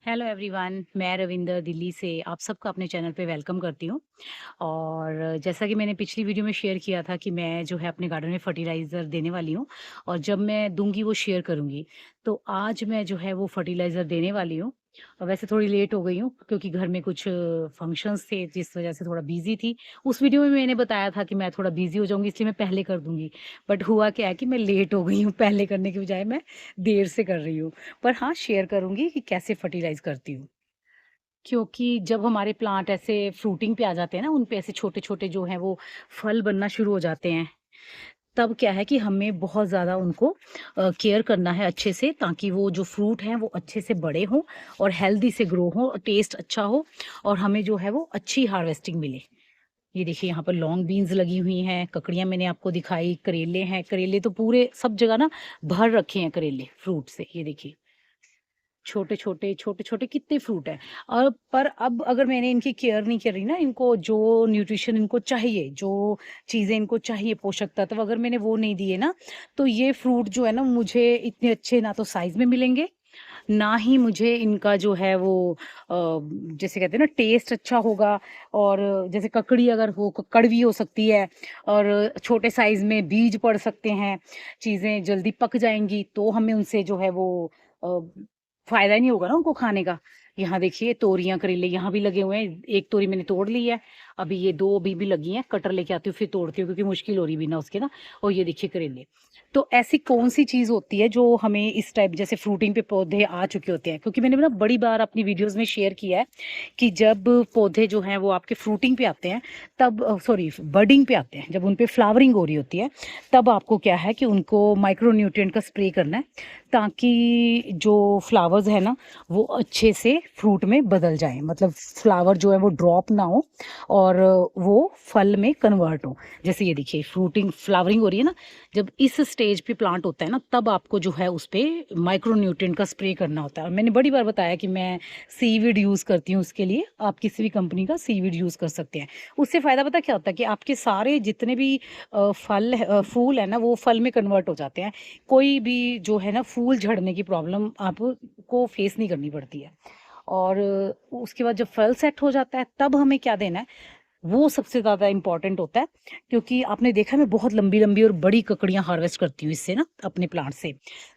Hello everyone, मैं रविंदर दिल्ली से आप सबका अपने चैनल पे वेलकम करती हूँ। और जैसा कि मैंने पिछली वीडियो में शेयर किया था कि मैं जो है अपने गार्डन में फर्टिलाइज़र देने वाली हूँ और जब मैं दूंगी वो शेयर करूँगी। तो आज मैं जो है वो फर्टिलाइज़र देने वाली हूँ। और वैसे थोड़ी लेट हो गई हूँ क्योंकि घर में कुछ फंक्शंस थे जिस वजह से थोड़ा बिजी थी। उस वीडियो में मैंने बताया था कि मैं थोड़ा बिजी हो जाऊंगी इसलिए मैं पहले कर दूंगी। बट हुआ क्या है कि मैं लेट हो गई हूँ, पहले करने की बजाय मैं देर से कर रही हूँ। पर हाँ, शेयर करूँगी कि कैसे फर्टिलाइज़ करती हूँ। क्योंकि जब हमारे प्लांट ऐसे फ्रूटिंग पे आ जाते हैं ना, उन पे ऐसे छोटे-छोटे जो हैं वो फल बनना शुरू हो जाते हैं, तब क्या है कि हमें बहुत ज़्यादा उनको केयर करना है अच्छे से, ताकि वो जो फ्रूट हैं वो अच्छे से बड़े हों और हेल्दी से ग्रो हों और टेस्ट अच्छा हो और हमें जो है वो अच्छी हार्वेस्टिंग मिले। ये देखिए यहाँ पर लॉन्ग बीन्स लगी हुई हैं, ककड़ियाँ मैंने आपको दिखाई, करेले हैं, करेले तो पूरे सब जगह ना भर रखे हैं करेले फ्रूट से, ये देखिए। छोटे-छोटे, छोटे-छोटे कितने फ्रूट हैं। और पर अब अगर मैंने इनकी केयर नहीं करी ना, इनको जो न्यूट्रिशन इनको चाहिए, जो चीज़ें इनको चाहिए पोषक तत्व अगर मैंने वो नहीं दिए ना, तो ये फ्रूट जो है ना मुझे इतने अच्छे ना तो साइज़ में मिलेंगे, ना ही मुझे इनका जो है वो जैसे कहते हैं ना टेस्ट अच्छा होगा। और जैसे ककड़ी अगर हो कड़वी हो सकती है और छोटे साइज़ में बीज पड़ सकते हैं, चीज़ें जल्दी पक जाएँगी, तो हमें उनसे जो है वो अ, फ़ायदा नहीं होगा ना उनको खाने का। यहाँ देखिए तोरियाँ, करेले यहाँ भी लगे हुए हैं। एक तोरी मैंने तोड़ ली है, अभी ये 2 अभी भी लगी हैं। कटर लेके आती हूँ फिर तोड़ती हूँ क्योंकि मुश्किल हो रही बिना उसके ना। और ये देखिए करेले। तो ऐसी कौन-सी चीज़ होती है जो हमें इस टाइप जैसे फ्रूटिंग पे पौधे आ चुके होते हैं? क्योंकि मैंने ना बड़ी बार अपनी वीडियोज़ में शेयर किया है कि जब पौधे जो हैं वो आपके फ्रूटिंग पे आते हैं, तब सॉरी बडिंग पे आते हैं, जब उन पे फ्लावरिंग हो रही होती है, तब आपको क्या है कि उनको माइक्रो न्यूट्रिएंट का स्प्रे करना है, ताकि जो फ्लावर्स है ना वो अच्छे से फ्रूट में बदल जाएँ। मतलब फ्लावर जो है वो ड्रॉप ना हो और वो फल में कन्वर्ट हो। जैसे ये देखिए फ्रूटिंग फ्लावरिंग हो रही है ना, जब इस स्टेज पे प्लांट होता है ना, तब आपको जो है उस पे माइक्रो न्यूट्रिएंट का स्प्रे करना होता है। और मैंने बड़ी बार बताया कि मैं सीवीड यूज़ करती हूँ उसके लिए, आप किसी भी कंपनी का सीवीड यूज़ कर सकते हैं। उससे फ़ायदा पता है क्या होता है कि आपके सारे जितने भी फूल है ना वो फल में कन्वर्ट हो जाते हैं। कोई भी जो है ना फूल झड़ने की प्रॉब्लम आपको फेस नहीं करनी पड़ती है। और उसके बाद जब फल सेट हो जाता है तब हमें क्या देना है, वो सबसे ज़्यादा इम्पोर्टेंट होता है। क्योंकि आपने देखा है मैं बहुत लंबी-लंबी और बड़ी ककड़ियाँ हार्वेस्ट करती हूँ इससे ना अपने प्लांट से।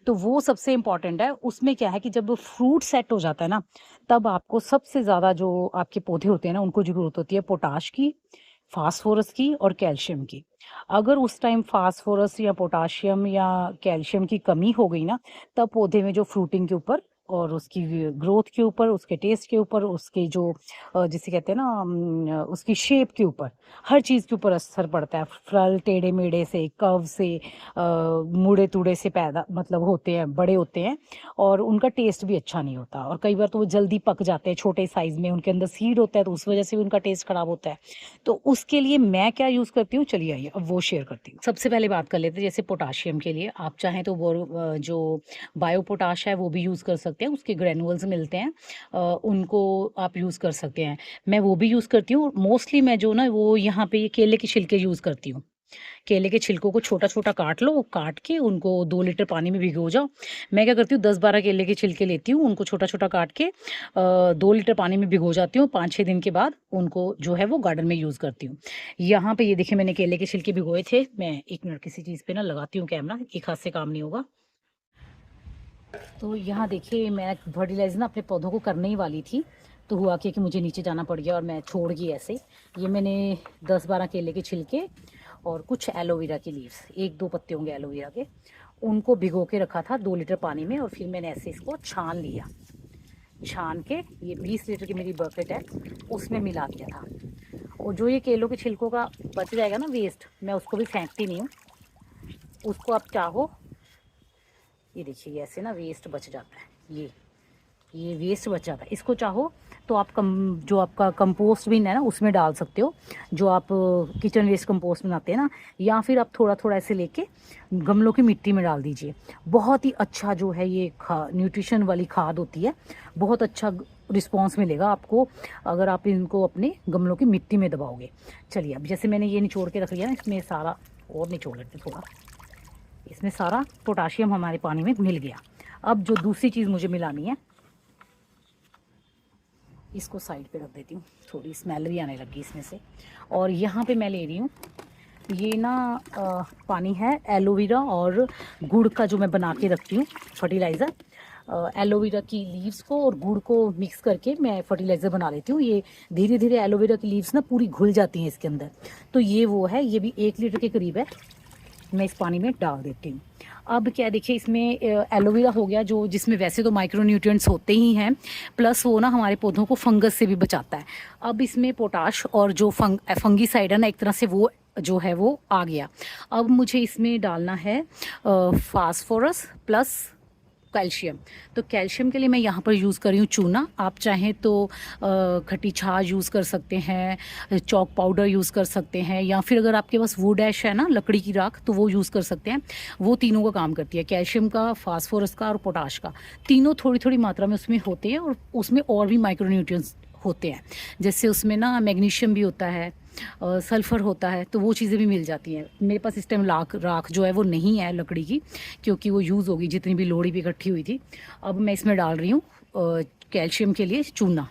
तो वो सबसे इम्पोर्टेंट है। उसमें क्या है कि जब फ्रूट सेट हो जाता है ना, तब आपको सबसे ज़्यादा जो आपके पौधे होते हैं ना उनको ज़रूरत होती है पोटाश की, फास्फोरस की और कैल्शियम की। अगर उस टाइम फास्फोरस या पोटाशियम या कैल्शियम की कमी हो गई ना, तब पौधे में जो फ्रूटिंग के ऊपर और उसकी ग्रोथ के ऊपर, उसके टेस्ट के ऊपर, उसके जो जिसे कहते हैं ना उसकी शेप के ऊपर, हर चीज़ के ऊपर असर पड़ता है। फल टेढ़े-मेढ़े से, कर्व से मुड़े-तुड़े से पैदा मतलब होते हैं, बड़े होते हैं और उनका टेस्ट भी अच्छा नहीं होता। और कई बार तो वो जल्दी पक जाते हैं छोटे साइज़ में, उनके अंदर सीड होता है तो उस वजह से भी उनका टेस्ट खराब होता है। तो उसके लिए मैं क्या यूज़ करती हूँ, चलिए आइए अब वो शेयर करती हूँ। सबसे पहले बात कर लेते हैं जैसे पोटाशियम के लिए, आप चाहें तो वो जो बायो पोटाश है वो भी यूज़ कर सकते हैं, उसके ग्रैन्युअल्स मिलते हैं, उनको आप यूज़ कर सकते हैं। मैं वो भी यूज़ करती हूँ, मोस्टली मैं जो ना वो यहाँ पे ये केले के छिलके यूज़ करती हूँ। केले के छिलकों को छोटा-छोटा काट लो, काट के उनको 2 लीटर पानी में भिगो जाओ। मैं क्या करती हूँ 10-12 केले के छिलके लेती हूँ, उनको छोटा-छोटा काट के 2 लीटर पानी में भिगो जाती हूँ, 5-6 दिन के बाद उनको जो है वो गार्डन में यूज़ करती हूँ। यहाँ पे ये देखिए मैंने केले के छिलके भिगोए थे, मैं 1 मिनट किसी चीज़ पे ना लगाती हूँ कैमरा, एक हाथ से काम नहीं होगा। तो यहाँ देखिए मैं फर्टिलाइज़र ना अपने पौधों को करने ही वाली थी, तो हुआ क्या कि मुझे नीचे जाना पड़ गया और मैं छोड़ गई ऐसे। ये मैंने 10-12 केले के छिलके और कुछ एलोवेरा की लीव्स, 1-2 पत्ते होंगे एलोवेरा के, उनको भिगो के रखा था 2 लीटर पानी में और फिर मैंने ऐसे इसको छान लिया। छान के ये 20 लीटर की मेरी बकेट है, उसमें मिला दिया था। और जो ये केलों के छिलकों का बच जाएगा ना वेस्ट, मैं उसको भी फेंकती नहीं हूँ। उसको आप चाहो, ये देखिए ये ऐसे ना वेस्ट बच जाता है, ये वेस्ट बच जाता है। इसको चाहो तो आप जो आपका कंपोस्ट बिन है ना उसमें डाल सकते हो, जो आप किचन वेस्ट कंपोस्ट बनाते हैं ना, या फिर आप थोड़ा थोड़ा ऐसे लेके गमलों की मिट्टी में डाल दीजिए। बहुत ही अच्छा जो है ये न्यूट्रिशन वाली खाद होती है, बहुत अच्छा रिस्पॉन्स मिलेगा आपको अगर आप इनको अपने गमलों की मिट्टी में दबाओगे। चलिए अब जैसे मैंने ये निचोड़ के रख लिया ना, इसमें सारा और निचोड़ लेते थोड़ा, इसमें सारा पोटाशियम हमारे पानी में मिल गया। अब जो दूसरी चीज़ मुझे मिलानी है, इसको साइड पे रख देती हूँ, थोड़ी स्मेल भी आने लगी इसमें से। और यहाँ पे मैं ले रही हूँ ये ना पानी है एलोवेरा और गुड़ का, जो मैं बना के रखती हूँ फर्टिलाइज़र। एलोवेरा की लीव्स को और गुड़ को मिक्स करके मैं फर्टिलाइज़र बना लेती हूँ। ये धीरे धीरे एलोवेरा की लीव्स ना पूरी घुल जाती हैं इसके अंदर। तो ये वो है, ये भी 1 लीटर के करीब है, मैं इस पानी में डाल देती हूँ। अब क्या देखिए, इसमें एलोवेरा हो गया जो, जिसमें वैसे तो माइक्रो न्यूट्रिएंट्स होते ही हैं, प्लस वो ना हमारे पौधों को फंगस से भी बचाता है। अब इसमें पोटाश और जो फंगीसाइड है ना, एक तरह से वो जो है वो आ गया। अब मुझे इसमें डालना है फास्फोरस प्लस कैल्शियम। तो कैल्शियम के लिए मैं यहाँ पर यूज़ कर रही हूँ चूना। आप चाहें तो खट्टी छाछ यूज़ कर सकते हैं, चॉक पाउडर यूज़ कर सकते हैं, या फिर अगर आपके पास वुड ऐश है ना, लकड़ी की राख, तो वो यूज़ कर सकते हैं। वो तीनों का काम करती है, कैल्शियम का, फास्फोरस का और पोटाश का। तीनों थोड़ी थोड़ी मात्रा में उसमें होते हैं, और उसमें और भी माइक्रोन्यूट्रिएंट्स होते हैं, जैसे उसमें ना मैग्नीशियम भी होता है, सल्फ़र होता है, तो वो चीज़ें भी मिल जाती हैं। मेरे पास इस टाइम राख जो है वो नहीं है लकड़ी की, क्योंकि वो यूज़ होगी जितनी भी लोड़ी भी इकट्ठी हुई थी। अब मैं इसमें डाल रही हूँ कैल्शियम के लिए चूना।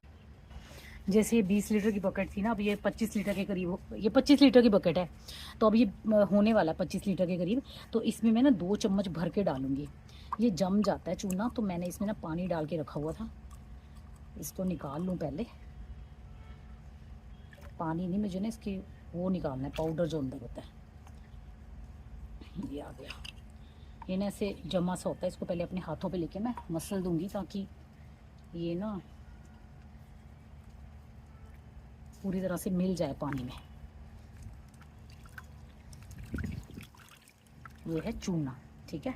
जैसे ये 20 लीटर की बकेट थी ना, अब ये 25 लीटर के करीब ये 25 लीटर की बकेट है, तो अब ये होने वाला है 25 लीटर के करीब। तो इसमें मैं ना 2 चम्मच भर के डालूँगी। ये जम जाता है चूना, तो मैंने इसमें ना पानी डाल के रखा हुआ था, इसको निकाल लूँ पहले। पानी नहीं, मुझे ना इसकी वो निकालना है, पाउडर जो अंदर होता है। ये आ गया, ये ना ऐसे जमा सा होता है, इसको पहले अपने हाथों पे लेके मैं मसल दूंगी, ताकि ये ना पूरी तरह से मिल जाए पानी में। ये है चूना, ठीक है।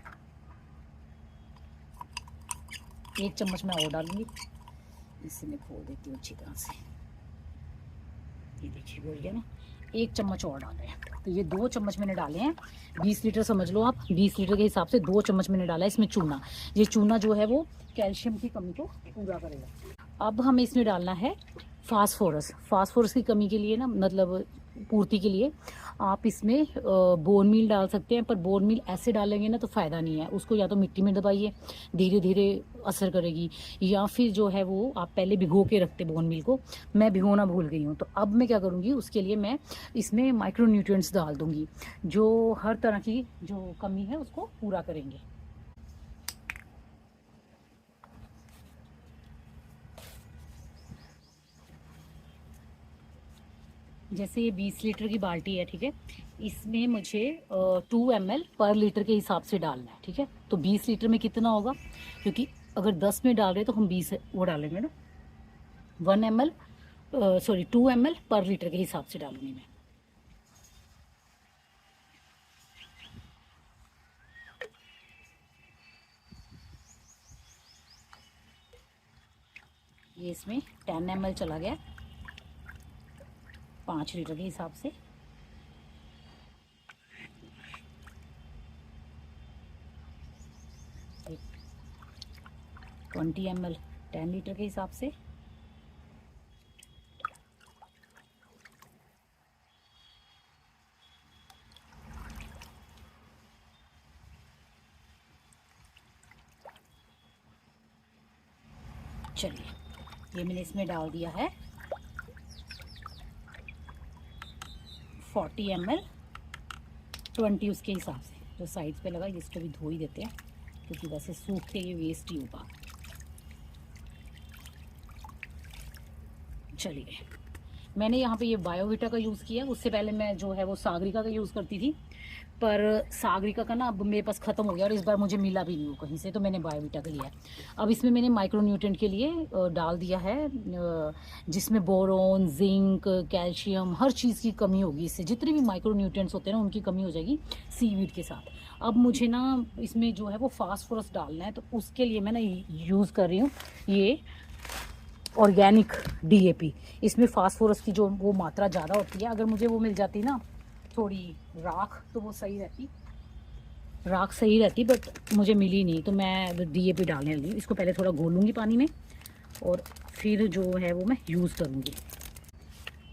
1 चम्मच मैं और डालूंगी, इसे मैं खोल देती हूँ अच्छी तरह से। ये देखिए हो गया ना, 1 चम्मच और डाल रहे हैं। तो ये 2 चम्मच मैंने डाले हैं, 20 लीटर समझ लो आप, 20 लीटर के हिसाब से 2 चम्मच मैंने डाला है इसमें चूना। ये चूना जो है वो कैल्शियम की कमी को पूरा करेगा। अब हमें इसमें डालना है फास्फोरस। फास्फोरस की कमी के लिए ना, मतलब पूर्ति के लिए आप इसमें बोन मील डाल सकते हैं, पर बोन मील ऐसे डालेंगे ना तो फ़ायदा नहीं है। उसको या तो मिट्टी में दबाइए, धीरे धीरे असर करेगी, या फिर जो है वो आप पहले भिगो के रखते बोन मील को। मैं भिगोना भूल गई हूँ, तो अब मैं क्या करूँगी, उसके लिए मैं इसमें माइक्रो न्यूट्रिएंट्स डाल दूँगी, जो हर तरह की जो कमी है उसको पूरा करेंगे। जैसे ये 20 लीटर की बाल्टी है, ठीक है, इसमें मुझे 2 ml पर लीटर के हिसाब से डालना है, ठीक है। तो 20 लीटर में कितना होगा, क्योंकि अगर 10 में डाल रहे तो हम 20 वो डालेंगे ना, 1 ml, सॉरी 2 ml पर लीटर के हिसाब से डालूंगी मैं। ये इसमें 10 ml चला गया, 5 लीटर के हिसाब से। एक 20 ml 10 लीटर के हिसाब से। चलिए, ये मैंने इसमें डाल दिया है 40 ml 20 उसके हिसाब से। जो साइड्स पे लगा इसको भी धो ही देते हैं, क्योंकि वैसे सूख के ये वेस्ट ही होगा। चलिए, मैंने यहाँ पे ये बायोविटा का यूज़ किया। उससे पहले मैं जो है वो सागरिका का यूज़ करती थी, पर सागरिका का ना अब मेरे पास ख़त्म हो गया, और इस बार मुझे मिला भी नहीं वो कहीं से, तो मैंने बायोविटा का लिया है। अब इसमें मैंने माइक्रोन्यूट्रिएंट के लिए डाल दिया है, जिसमें बोरोन, जिंक, कैल्शियम, हर चीज़ की कमी होगी इससे। जितने भी माइक्रोन्यूट्रिएंट्स होते हैं ना, उनकी कमी हो जाएगी सीवीड के साथ। अब मुझे ना इसमें जो है वो फास्फोरस डालना है, तो उसके लिए मैं ना यूज़ कर रही हूँ ये ऑर्गेनिक डीएपी। इसमें फास्फोरस की जो वो मात्रा ज़्यादा होती है। अगर मुझे वो मिल जाती ना थोड़ी राख, तो वो सही रहती, राख सही रहती, बट मुझे मिली नहीं, तो मैं डीएपी डालने लगी। इसको पहले थोड़ा घोलूँगी पानी में, और फिर जो है वो मैं यूज़ करूँगी।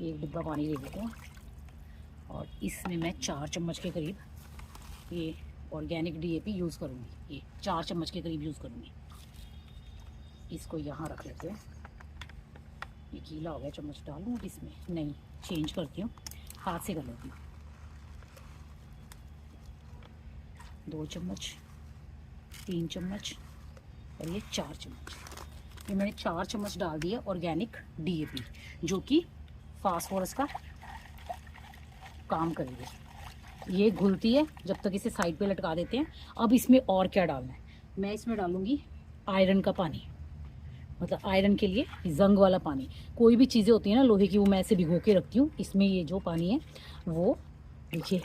एक डिब्बा पानी ले लेते हैं, और इसमें मैं 4 चम्मच के करीब ये ऑर्गेनिक डीएपी यूज़ करूँगी। ये 4 चम्मच के करीब यूज़ करूँगी। इसको यहाँ रख लेते हैं। ये गीला हो गया, चम्मच डालूँ इसमें? नहीं, चेंज करती हूँ, हाथ से कर लेती हूँ। 2 चम्मच, 3 चम्मच और ये 4 चम्मच। ये मैंने 4 चम्मच डाल दिया ऑर्गेनिक DAP, जो कि फास्फोरस का काम करेगी। ये घुलती है, जब तक इसे साइड पे लटका देते हैं। अब इसमें और क्या डालना है? मैं इसमें डालूंगी आयरन का पानी, मतलब आयरन के लिए जंग वाला पानी। कोई भी चीज़ें होती हैं ना लोहे की, वो मैं ऐसे भिगो के रखती हूँ। इसमें ये जो पानी है वो देखिए,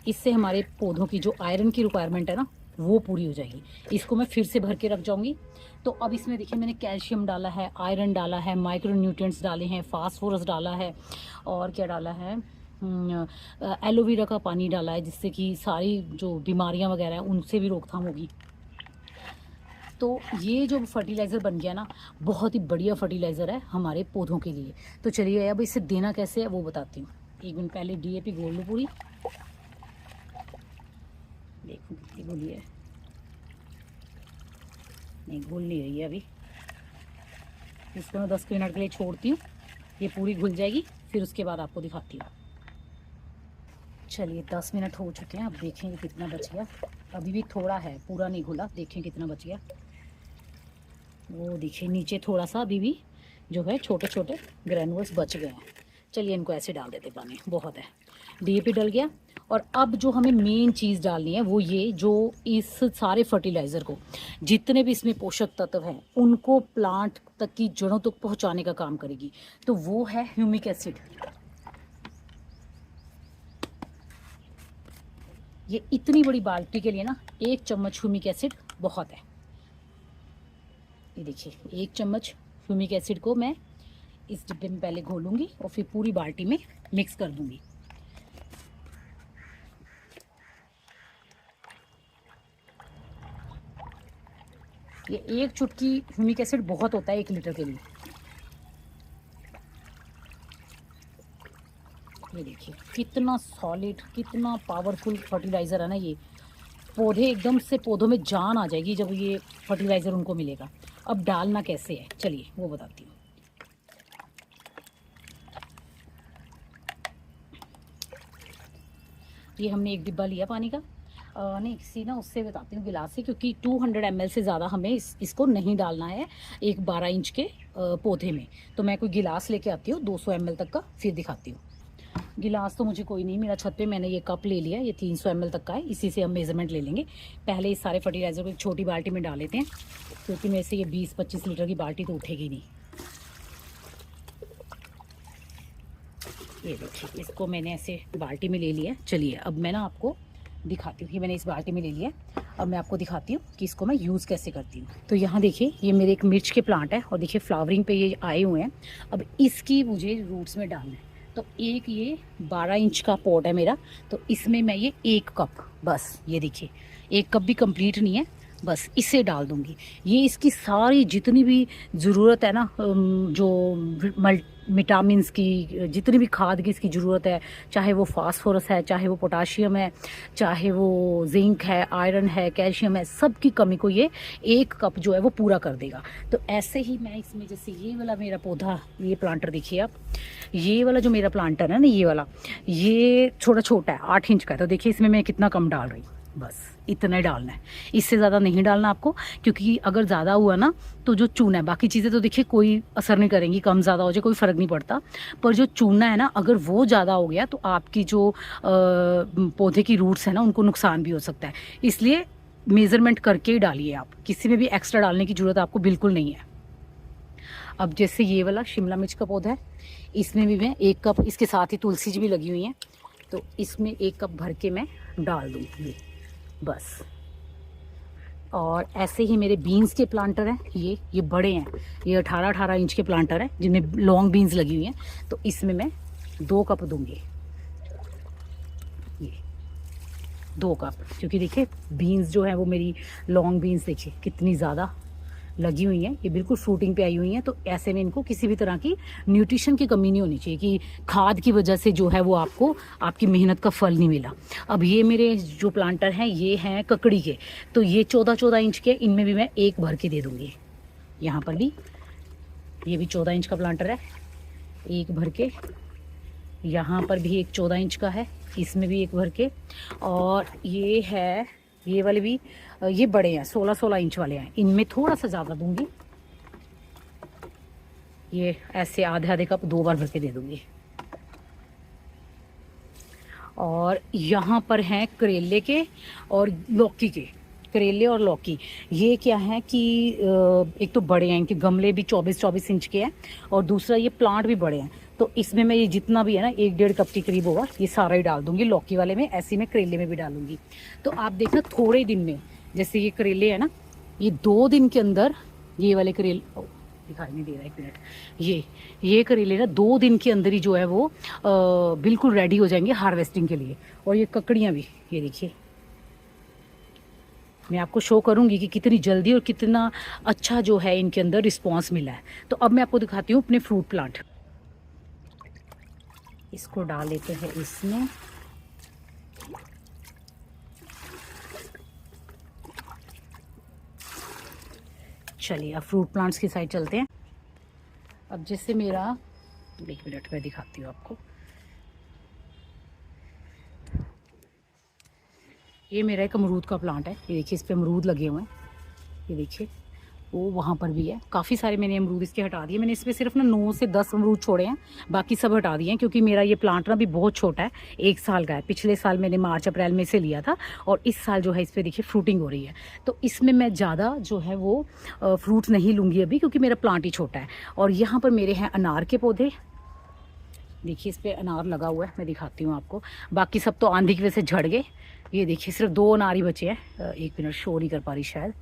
इससे हमारे पौधों की जो आयरन की रिक्वायरमेंट है ना वो पूरी हो जाएगी। इसको मैं फिर से भर के रख जाऊंगी। तो अब इसमें देखिए मैंने कैल्शियम डाला है, आयरन डाला है, माइक्रो न्यूट्रिएंट्स डाले हैं, फास्फोरस डाला है, और क्या डाला है, एलोवेरा का पानी डाला है, जिससे कि सारी जो बीमारियां वगैरह हैं उनसे भी रोकथाम होगी। तो ये जो फर्टिलाइज़र बन गया ना, बहुत ही बढ़िया फर्टिलाइज़र है हमारे पौधों के लिए। तो चलिए अब इसे देना कैसे है वो बताती हूँ। 1 मिनट पहले DAP घोल लो पूरी। देखो कितनी घुली है, नहीं घुल नहीं रही है अभी। इसको मैं 10 मिनट के लिए छोड़ती हूँ, ये पूरी घुल जाएगी, फिर उसके बाद आपको दिखाती हूँ। चलिए 10 मिनट हो चुके हैं, अब देखेंगे कितना बच गया। अभी भी थोड़ा है, पूरा नहीं घुला, देखें कितना बच गया। वो देखिए नीचे थोड़ा सा अभी भी जो है छोटे छोटे ग्रैनुअल्स बच गए हैं। चलिए इनको ऐसे डाल देते, पानी बहुत है। DAP डल गया। और अब जो हमें मेन चीज़ डालनी है वो ये, जो इस सारे फर्टिलाइज़र को, जितने भी इसमें पोषक तत्व हैं उनको प्लांट तक की जड़ों तक पहुंचाने का काम करेगी। तो वो है ह्यूमिक एसिड। ये इतनी बड़ी बाल्टी के लिए ना 1 चम्मच ह्यूमिक एसिड बहुत है। ये देखिए 1 चम्मच ह्यूमिक एसिड को मैं इस डिब्बे में पहले घोलूंगी और फिर पूरी बाल्टी में मिक्स कर दूंगी। ये 1 चुटकी ह्यूमिक एसिड बहुत होता है 1 लीटर के लिए। ये देखिए कितना सॉलिड, कितना पावरफुल फर्टिलाइज़र है ना ये। पौधे एकदम से, पौधों में जान आ जाएगी जब ये फर्टिलाइज़र उनको मिलेगा। अब डालना कैसे है चलिए वो बताती हूँ। ये हमने 1 डिब्बा लिया पानी का, नहीं किसी ना उससे बताती हूँ, गिलास से, क्योंकि 200 ml से ज़्यादा हमें इसको नहीं डालना है एक 12 इंच के पौधे में। तो मैं कोई गिलास लेके आती हूँ 200 ml तक का, फिर दिखाती हूँ। गिलास तो मुझे कोई नहीं मिला छत पे, मैंने ये कप ले लिया, ये 300 ml तक का है, इसी से हम मेज़रमेंट ले लेंगे। पहले इस सारे फर्टिलाइज़र को एक छोटी बाल्टी में डाल लेते हैं, क्योंकि मेरे से ये 20-25 लीटर की बाल्टी तो उठेगी नहीं। ये देखिए इसको मैंने ऐसे बाल्टी में ले लिया। चलिए अब मैं ना आपको दिखाती हूँ। ये मैंने इस बाल्टी में ले लिया। अब मैं आपको दिखाती हूँ कि इसको मैं यूज़ कैसे करती हूँ। तो यहाँ देखिए ये मेरे एक मिर्च के प्लांट है, और देखिए फ्लावरिंग पे ये आए हुए हैं। अब इसकी मुझे रूट्स में डालना है। तो एक ये 12 इंच का पॉट है मेरा, तो इसमें मैं ये 1 कप, बस ये देखिए 1 कप भी कंप्लीट नहीं है, बस इसे डाल दूँगी। ये इसकी सारी जितनी भी ज़रूरत है ना, जो विटामिन्स की, जितनी भी खाद की इसकी ज़रूरत है, चाहे वो फास्फोरस है, चाहे वो पोटाशियम है, चाहे वो जिंक है, आयरन है, कैल्शियम है, सब की कमी को ये 1 कप जो है वो पूरा कर देगा। तो ऐसे ही मैं इसमें, जैसे ये वाला मेरा पौधा, ये प्लांटर देखिए आप, ये वाला जो मेरा प्लांटर है ना, ये वाला, ये थोड़ा छोटा है, 8 इंच का है। तो देखिए इसमें मैं कितना कम डाल रही हूँ, बस इतना ही डालना है, इससे ज़्यादा नहीं डालना आपको, क्योंकि अगर ज़्यादा हुआ ना तो जो चूना है, बाकी चीज़ें तो देखिए कोई असर नहीं करेंगी, कम ज़्यादा हो जाए कोई फ़र्क नहीं पड़ता, पर जो चूना है ना, अगर वो ज़्यादा हो गया तो आपकी जो पौधे की रूट्स है ना उनको नुकसान भी हो सकता है। इसलिए मेज़रमेंट करके ही डालिए आप, किसी में भी एक्स्ट्रा डालने की ज़रूरत आपको बिल्कुल नहीं है। अब जैसे ये वाला शिमला मिर्च का पौधा है, इसमें भी मैं 1 कप, इसके साथ ही तुलसी जी भी लगी हुई हैं, तो इसमें 1 कप भर के मैं डाल दूँगी बस। और ऐसे ही मेरे बीन्स के प्लांटर हैं, ये बड़े हैं, ये 18-18 इंच के प्लांटर हैं जिनमें लॉन्ग बीन्स लगी हुई हैं। तो इसमें मैं 2 कप दूंगी, ये 2 कप, क्योंकि देखिए बीन्स जो है वो मेरी लॉन्ग बीन्स देखिए कितनी ज़्यादा लगी हुई हैं, ये बिल्कुल फ्रूटिंग पे आई हुई हैं। तो ऐसे में इनको किसी भी तरह की न्यूट्रिशन की कमी नहीं होनी चाहिए कि खाद की वजह से जो है वो आपको आपकी मेहनत का फल नहीं मिला। अब ये मेरे जो प्लांटर हैं ये हैं ककड़ी के, तो ये 14-14 इंच के, इनमें भी मैं 1 भर के दे दूँगी। यहाँ पर भी ये भी 14 इंच का प्लांटर है, एक भर के। यहाँ पर भी एक 14 इंच का है, इसमें भी एक भर के। और ये है, ये वाले भी, ये बड़े हैं, 16-16 इंच वाले हैं। इनमें थोड़ा सा ज़्यादा दूंगी, ये ऐसे आधे आधे कप 2 बार भर के दे दूंगी। और यहाँ पर हैं करेले के और लौकी के, करेले और लौकी। ये क्या है कि एक तो बड़े हैं, इनके गमले भी 24-24 इंच के हैं, और दूसरा ये प्लांट भी बड़े हैं। तो इसमें मैं ये जितना भी है ना 1-1.5 कप के करीब होगा, ये सारा ही डाल दूंगी लौकी वाले में, ऐसे में करेले में भी डालूंगी। तो आप देखना थोड़े दिन में, जैसे ये करेले है ना, ये 2 दिन के अंदर ये वाले करेले, दिखाई नहीं दे रहा, 1 मिनट, ये करेले ना 2 दिन के अंदर ही जो है वो बिल्कुल रेडी हो जाएंगे हार्वेस्टिंग के लिए। और ये ककड़ियाँ भी, ये देखिए, मैं आपको शो करूंगी कि कितनी जल्दी और कितना अच्छा जो है इनके अंदर रिस्पांस मिला है। तो अब मैं आपको दिखाती हूँ अपने फ्रूट प्लांट। इसको डाल लेते हैं इसमें। चलिए अब फ्रूट प्लांट्स की साइड चलते हैं। अब जैसे मेरा, 1 मिनट में दिखाती हूँ आपको। ये मेरा एक अमरूद का प्लांट है, ये देखिए, इस पे अमरूद लगे हुए हैं, ये देखिए, वो वहाँ पर भी है। काफ़ी सारे मैंने अमरूद इसके हटा दिए, मैंने इसमें सिर्फ ना 9 से 10 अमरूद छोड़े हैं, बाकी सब हटा दिए हैं, क्योंकि मेरा ये प्लांट ना भी बहुत छोटा है, 1 साल का है। पिछले साल मैंने मार्च अप्रैल में से लिया था, और इस साल जो है इस पर देखिए फ्रूटिंग हो रही है। तो इसमें मैं ज़्यादा जो है वो फ्रूट्स नहीं लूँगी अभी, क्योंकि मेरा प्लांट ही छोटा है। और यहाँ पर मेरे हैं अनार के पौधे, देखिए इस पर अनार लगा हुआ है, मैं दिखाती हूँ आपको। बाकी सब तो आंधी की वजह से झड़ गए, ये देखिए सिर्फ 2 अनार ही बचे हैं। 1 मिनट, शो नहीं कर पा रही शायद,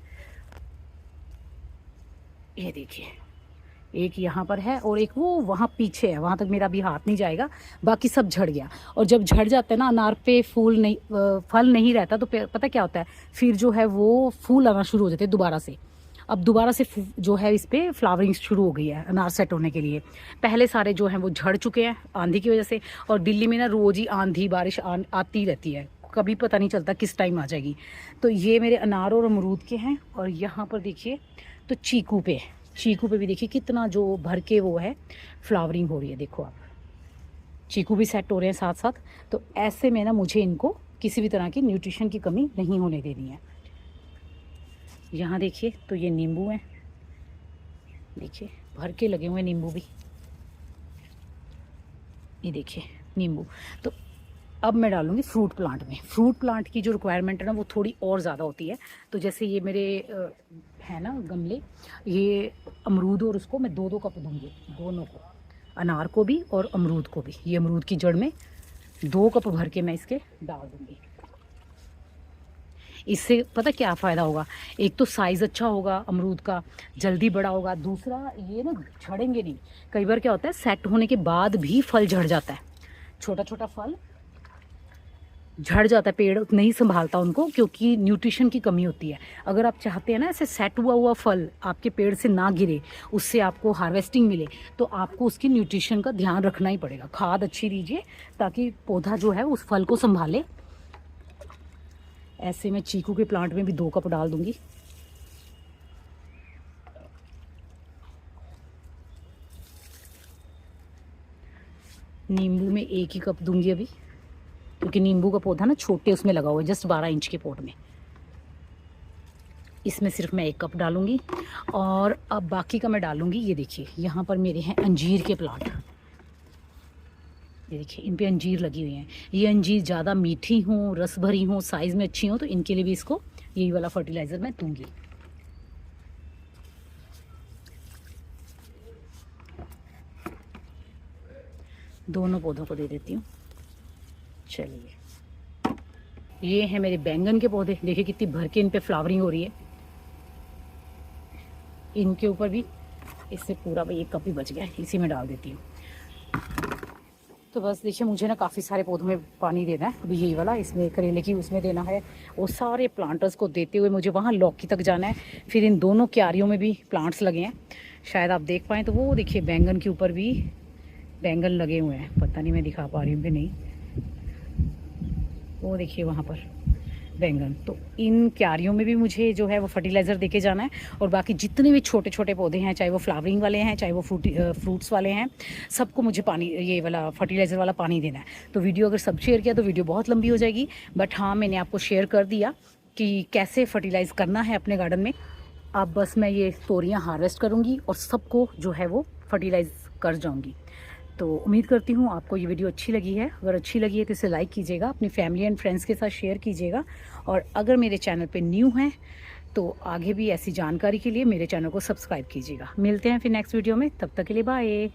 ये देखिए, एक यहाँ पर है और एक वो वहाँ पीछे है, वहाँ तक मेरा अभी हाथ नहीं जाएगा, बाकी सब झड़ गया। और जब झड़ जाता है ना अनार पे, फूल नहीं, फल नहीं रहता, तो पता क्या होता है, फिर जो है वो फूल आना शुरू हो जाते हैं दोबारा से। अब दोबारा से जो है इस पर फ्लावरिंग शुरू हो गई है अनार सेट होने के लिए। पहले सारे जो हैं वो झड़ चुके हैं आंधी की वजह से, और दिल्ली में ना रोज़ ही आंधी बारिश आती रहती है, कभी पता नहीं चलता किस टाइम आ जाएगी। तो ये मेरे अनार और अमरूद के हैं। और यहाँ पर देखिए, तो चीकू पे भी देखिए कितना जो भर के वो है फ्लावरिंग हो रही है, देखो आप, चीकू भी सेट हो रहे हैं साथ साथ। तो ऐसे में ना मुझे इनको किसी भी तरह की न्यूट्रिशन की कमी नहीं होने देनी है। यहाँ देखिए, तो ये नींबू हैं, देखिए भर के लगे हुए नींबू भी, ये देखिए नींबू। तो अब मैं डालूँगी फ्रूट प्लांट में। फ्रूट प्लांट की जो रिक्वायरमेंट है ना वो थोड़ी और ज़्यादा होती है। तो जैसे ये मेरे है ना गमले, ये अमरूद और उसको मैं 2-2 कप दूँगी, दोनों को, अनार को भी और अमरूद को भी। ये अमरूद की जड़ में 2 कप भर के मैं इसके डाल दूँगी। इससे पता क्या फ़ायदा होगा, एक तो साइज़ अच्छा होगा अमरूद का, जल्दी बड़ा होगा, दूसरा ये ना झड़ेंगे नहीं। कई बार क्या होता है, सेट होने के बाद भी फल झड़ जाता है, छोटा छोटा फल झड़ जाता है, पेड़ नहीं संभालता उनको, क्योंकि न्यूट्रिशन की कमी होती है। अगर आप चाहते हैं ना ऐसे सेट हुआ फल आपके पेड़ से ना गिरे, उससे आपको हार्वेस्टिंग मिले, तो आपको उसकी न्यूट्रिशन का ध्यान रखना ही पड़ेगा। खाद अच्छी दीजिए ताकि पौधा जो है उस फल को संभाले। ऐसे में चीकू के प्लांट में भी 2 कप डाल दूंगी। नींबू में 1 ही कप दूंगी अभी, क्योंकि नींबू का पौधा ना छोटे उसमें लगा हुआ है, जस्ट 12 इंच के पॉट में। इसमें सिर्फ मैं 1 कप डालूंगी। और अब बाकी का मैं डालूंगी, ये देखिए यहाँ पर मेरे हैं अंजीर के प्लांट, ये देखिए इन पे अंजीर लगी हुई हैं। ये अंजीर ज़्यादा मीठी हों, रस भरी हों, साइज़ में अच्छी हों, तो इनके लिए भी इसको यही वाला फर्टिलाइज़र मैं दूंगी। दोनों पौधों को दे देती हूँ। चलिए, ये है मेरे बैंगन के पौधे, देखिए कितनी भर के इन पे फ्लावरिंग हो रही है। इनके ऊपर भी इससे पूरा भाई 1 कप ही बच गया, इसी में डाल देती हूँ। तो बस देखिए, मुझे ना काफ़ी सारे पौधों में पानी देना है अभी, यही वाला, इसमें करेले की उसमें देना है। वो सारे प्लांटर्स को देते हुए मुझे वहाँ लौकी तक जाना है। फिर इन दोनों क्यारियों में भी प्लांट्स लगे हैं, शायद आप देख पाएँ। तो वो देखिए बैंगन के ऊपर भी बैंगन लगे हुए हैं, पता नहीं मैं दिखा पा रही हूँ कि नहीं। वो देखिए वहाँ पर बैंगन। तो इन क्यारियों में भी मुझे जो है वो फर्टिलाइज़र देके जाना है, और बाकी जितने भी छोटे छोटे पौधे हैं, चाहे वो फ्लावरिंग वाले हैं, चाहे वो फ्रूट्स वाले हैं, सबको मुझे पानी, ये वाला फर्टिलाइज़र वाला पानी देना है। तो वीडियो अगर सब शेयर किया तो वीडियो बहुत लंबी हो जाएगी, बट हाँ, मैंने आपको शेयर कर दिया कि कैसे फर्टिलाइज़ करना है अपने गार्डन में। अब बस मैं ये तोरियाँ हार्वेस्ट करूँगी और सबको जो है वो फर्टिलाइज़ कर जाऊँगी। तो उम्मीद करती हूँ आपको ये वीडियो अच्छी लगी है। अगर अच्छी लगी है तो इसे लाइक कीजिएगा, अपनी फैमिली एंड फ्रेंड्स के साथ शेयर कीजिएगा, और अगर मेरे चैनल पे न्यू हैं तो आगे भी ऐसी जानकारी के लिए मेरे चैनल को सब्सक्राइब कीजिएगा। मिलते हैं फिर नेक्स्ट वीडियो में, तब तक के लिए बाय।